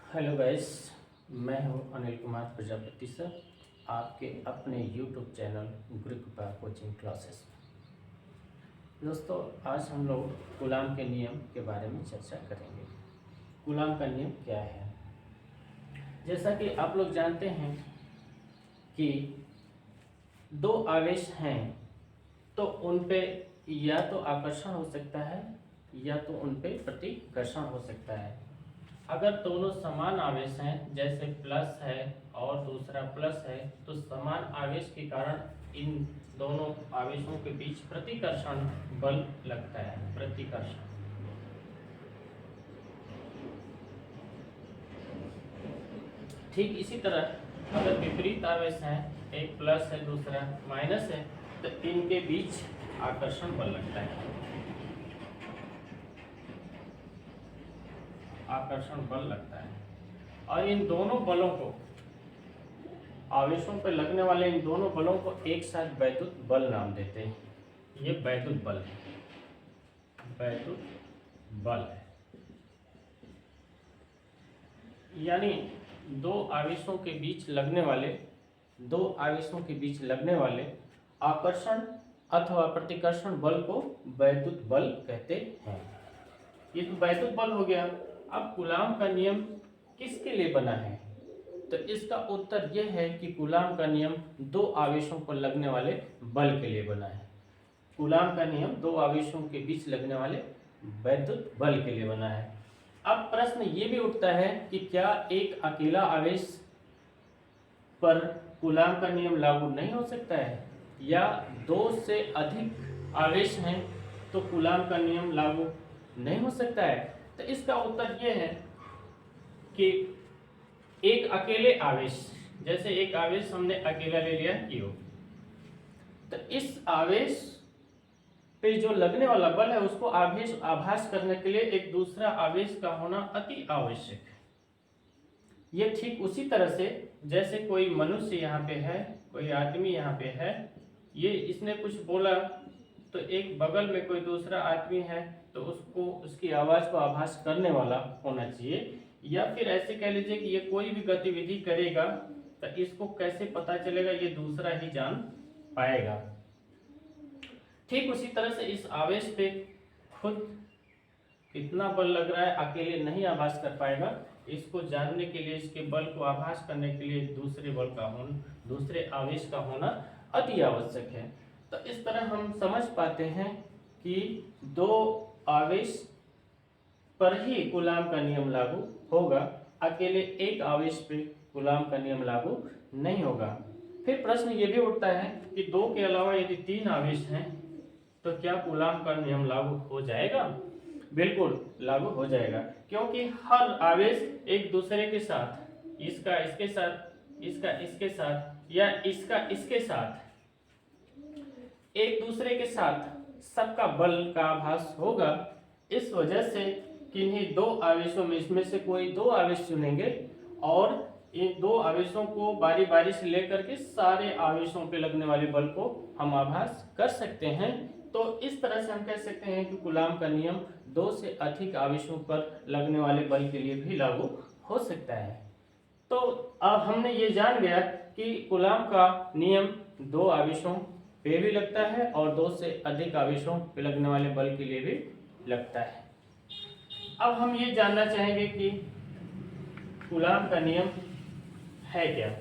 Hello guys, मैं हूं Anil Kumar Prajapati sir, आपके अपने यूट्यूब चैनल गुरु कृपा कोचिंग क्लासेस में। दोस्तों, आज हम लोग कूलाम के नियम के बारे में चर्चा करेंगे। कूलाम का नियम क्या है? जैसा कि आप लोग जानते हैं कि दो आवेश हैं तो उन पे या तो आकर्षण हो सकता है या तो उन पे प्रतिकर्षण हो सकता है। अगर दोनों समान आवेश हैं, जैसे प्लस है और दूसरा प्लस है, तो समान आवेश के कारण इन दोनों आवेशों के बीच प्रतिकर्षण बल लगता है। प्रतिकर्षण। ठीक इसी तरह अगर विपरीत आवेश है, एक प्लस है दूसरा माइनस है, तो इनके बीच आकर्षण बल लगता है। आकर्षण बल लगता है और इन दोनों बलों को, आवेशों पर लगने वाले इन दोनों बलों को एक साथ वैद्युत बल नाम देते हैं। ये वैद्युत बल है, वैद्युत बल है। यानी दो आवेशों के बीच लगने वाले आकर्षण अथवा प्रतिकर्षण बल को वैद्युत बल कहते हैं। ये तो वैद्युत बल हो गया। अब कूलाम का नियम किसके लिए बना है? तो इसका उत्तर यह है कि कूलाम का नियम दो आवेशों पर लगने वाले बल के लिए बना है। कूलाम का नियम दो आवेशों के बीच लगने वाले वैद्युत बल के लिए बना है। अब प्रश्न ये भी उठता है कि क्या एक अकेला आवेश पर कूलाम का नियम लागू नहीं हो सकता है, या दो से अधिक आवेश हैं तो कूलाम का नियम लागू नहीं हो सकता है? तो इसका उत्तर यह है कि एक अकेले आवेश, जैसे एक आवेश हमने अकेला ले लिया Q, तो इस आवेश पे जो लगने वाला बल है उसको आभास करने के लिए एक दूसरा आवेश का होना अति आवश्यक है। ये ठीक उसी तरह से जैसे कोई मनुष्य यहाँ पे है, कोई आदमी यहाँ पे है, ये इसने कुछ बोला तो एक बगल में कोई दूसरा आदमी है तो उसको उसकी आवाज को आभास करने वाला होना चाहिए। या फिर ऐसे कह लीजिए कि ये कोई भी गतिविधि करेगा तो इसको कैसे पता चलेगा, ये दूसरा ही जान पाएगा। ठीक उसी तरह से इस आवेश पे खुद कितना बल लग रहा है अकेले नहीं आभास कर पाएगा। इसको जानने के लिए, इसके बल को आभास करने के लिए दूसरे आवेश का होना अति आवश्यक है। तो इस तरह हम समझ पाते हैं कि दो आवेश पर ही कूलाम का नियम लागू होगा, अकेले एक आवेश पे कूलाम का नियम लागू नहीं होगा। फिर प्रश्न ये भी उठता है कि दो के अलावा यदि तीन आवेश हैं तो क्या कूलाम का नियम लागू हो जाएगा? बिल्कुल लागू हो जाएगा, क्योंकि हर आवेश एक दूसरे के साथ, इसका इसके साथ, इसका इसके साथ या इसका इसके साथ, एक दूसरे के साथ सबका बल का आभास होगा। इस वजह से किन्हीं दो आवेशों में इसमें से कोई दो आवेश चुनेंगे और इन दो आवेशों को बारी बारी से लेकर के सारे आवेशों पे लगने वाले बल को हम आभास कर सकते हैं। तो इस तरह से हम कह सकते हैं कि कूलाम का नियम दो से अधिक आवेशों पर लगने वाले बल के लिए भी लागू हो सकता है। तो अब हमने ये जान गया कि कूलाम का नियम दो आवेशों पे भी लगता है और दो से अधिक आवेशों पे लगने वाले बल के लिए भी लगता है। अब हम ये जानना चाहेंगे कि कूलाम का नियम है क्या।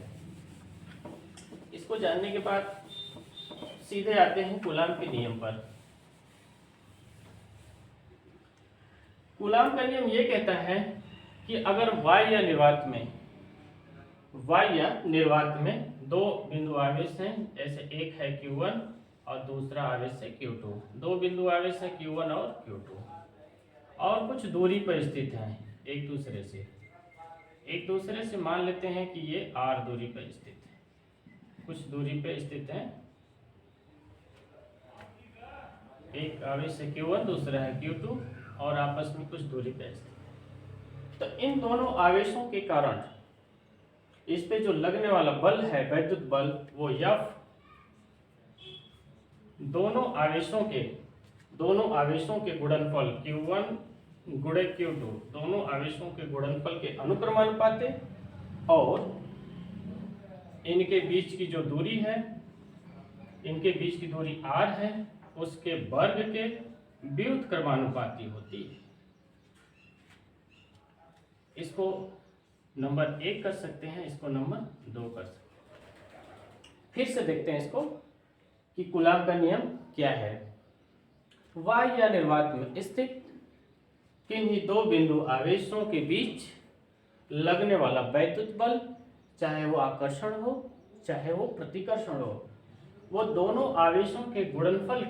इसको जानने के बाद सीधे आते हैं कूलाम के नियम पर। कूलाम का नियम ये कहता है कि अगर y या निर्वात में दो बिंदु आवेश हैं, जैसे एक है Q1 और दूसरा आवेश है Q2, दो बिंदु आवेश है Q1 और Q2 और कुछ दूरी पर स्थित हैं एक दूसरे से मान लेते हैं कि ये r दूरी पर स्थित है, कुछ दूरी पर स्थित है। एक आवेश है Q1, दूसरा है Q2 और आपस में कुछ दूरी पर स्थित। तो इन दोनों आवेशों के कारण इस पे जो लगने वाला बल है वैद्युत बल, वो F दोनों आवेशों के गुणनफल Q1 गुणे Q2 दोनों आवेशों के गुणनफल के अनुक्रमानुपाती और इनके बीच की जो दूरी है, इनके बीच की दूरी r है, उसके वर्ग के व्युत्क्रमानुपाती होती है। इसको नंबर 1 कर सकते हैं, इसको नंबर 2 कर सकते हैं। फिर से देखते हैं इसको कि कूलाम का नियम क्या है। y या निर्वात में स्थित किन्हीं दो बिंदु आवेशों के बीच लगने वाला वैद्युत बल, चाहे वो आकर्षण हो चाहे वो प्रतिकर्षण हो, वो दोनों आवेशों के गुणनफल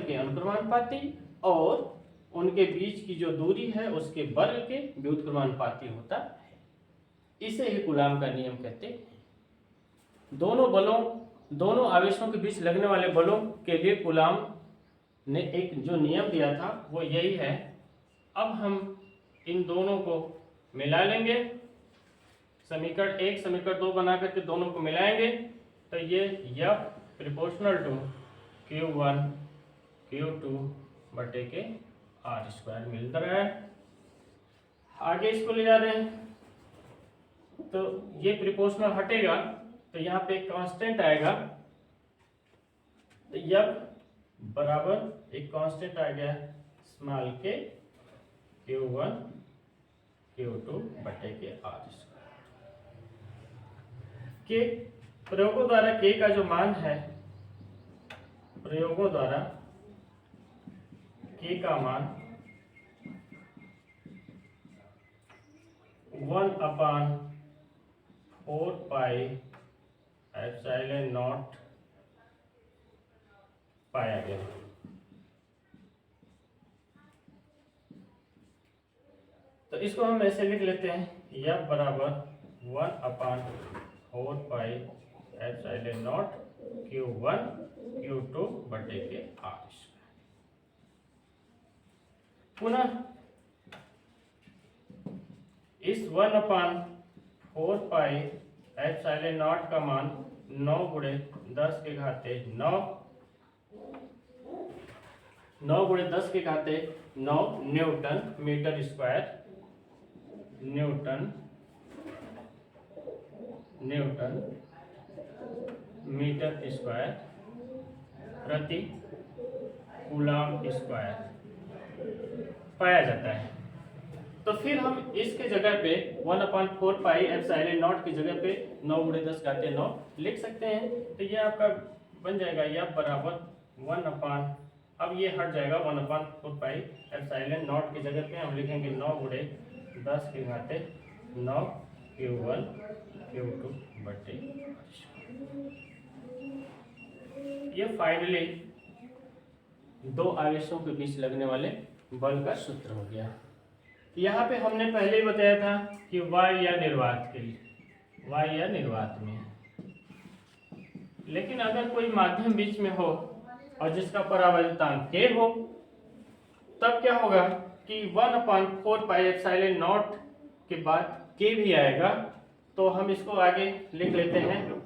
के अनुक्रमानुपाती और उनके बीच की जो दूरी है उसके वर्ग के व्युत्क्रमानुपाती होता है। इसे ही कूलाम का नियम कहते हैं। दोनों आवेशों के बीच लगने वाले बलों के लिए कूलाम ने एक जो नियम दिया था वो यही है। अब हम इन दोनों को मिला लेंगे, समीकरण 1 समीकरण 2 बना करके दोनों को मिलाएंगे तो ये F proportional to Q1 Q2 बटे के R² मिल रहा है। आगे इसको ले जा रहे हैं तो ये प्रोपोर्शनल हटेगा तो यहाँ पे एक कांस्टेंट आएगा, तो F बराबर एक कांस्टेंट आ गया स्मॉल के Q1 Q2 बटे के R²। के प्रयोगों द्वारा के का जो मान है, प्रयोगों द्वारा के का मान 1/4 पाई एप्सिलॉन नॉट पाया गया। तो इसको हम ऐसे लिख लेते हैं, F बराबर 1/4 pi epsilon not Q1 Q2 बटे के R²। पुनः इस 1/4 पाई एप्सिलॉन नॉट का मान 9 गुणे 10 के घाते 9 गुणे 10 के घाते 9 न्यूटन मीटर स्क्वायर प्रति कूलाम स्क्वायर पाया जाता है। तो फिर हम इसके जगह पे 1/4 पाई एप्सिलॉन नॉट की जगह पे 9 गुणे 10 घाते 9 लिख सकते हैं। तो ये आपका बन जाएगा F बराबर 1/, अब ये हट जाएगा 1/4 पाई एप्सिलॉन नॉट की जगह पे हम लिखेंगे 9 गुणे 10 के घाते 9 Q1 Q2 बटे। ये फाइनली दो आवेशों के बीच लगने वाले बल का सूत्र हो गया। यहाँ पे हमने पहले ही बताया था कि y या निर्वात के लिए, y या निर्वात में, लेकिन अगर कोई माध्यम बीच में हो और जिसका परावर्तनांक k हो, तब क्या होगा कि 1/4 पाई एप्सिलॉन नॉट के बाद k भी आएगा। तो हम इसको आगे लिख लेते हैं,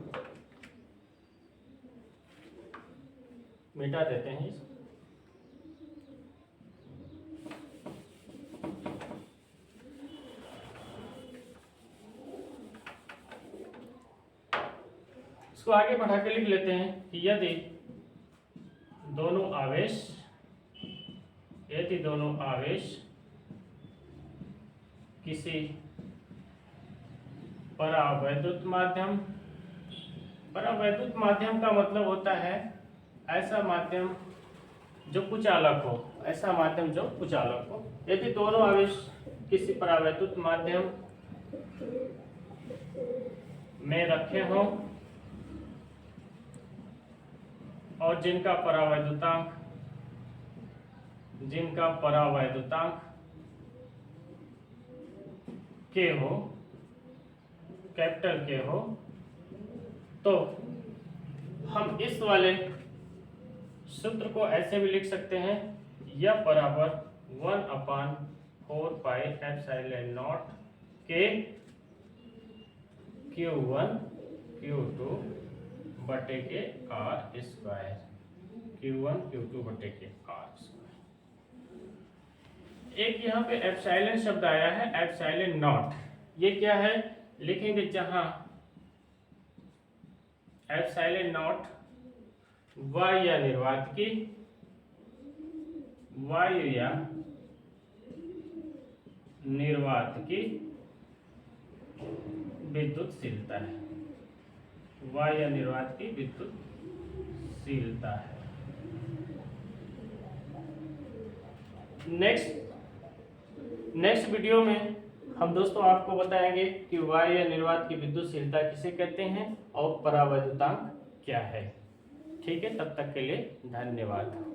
मिटा देते हैं इसको। इसको आगे बढ़ा के लिख लेते हैं कि यदि दोनों आवेश किसी परावैद्युत माध्यम का मतलब होता है ऐसा माध्यम जो कुचालक हो, यदि दोनों आवेश किसी परावैद्युत माध्यम में रखे हों और जिनका परावैद्युतांक K हो, कैपिटल K हो, तो हम इस वाले सूत्र को ऐसे भी लिख सकते हैं, यह बराबर 1/4 pi epsilon not K Q1 Q2 बटे के R², Q1 Q2 बटे के R²। एक यहाँ पे एप्सिलॉन शब्द आया है, एप्सिलॉन नॉट, ये क्या है? लिखेंगे जहां एप्सिलॉन नॉट वायु या निर्वात की, वायु या निर्वात की विद्युतशीलता है, वायु या निर्वात की विद्युतशीलता है। नेक्स्ट वीडियो में हम दोस्तों आपको बताएंगे कि वायु या निर्वात की विद्युतशीलता किसे कहते हैं और परावैद्युतांक क्या है। ठीक है, तब तक के लिए धन्यवाद।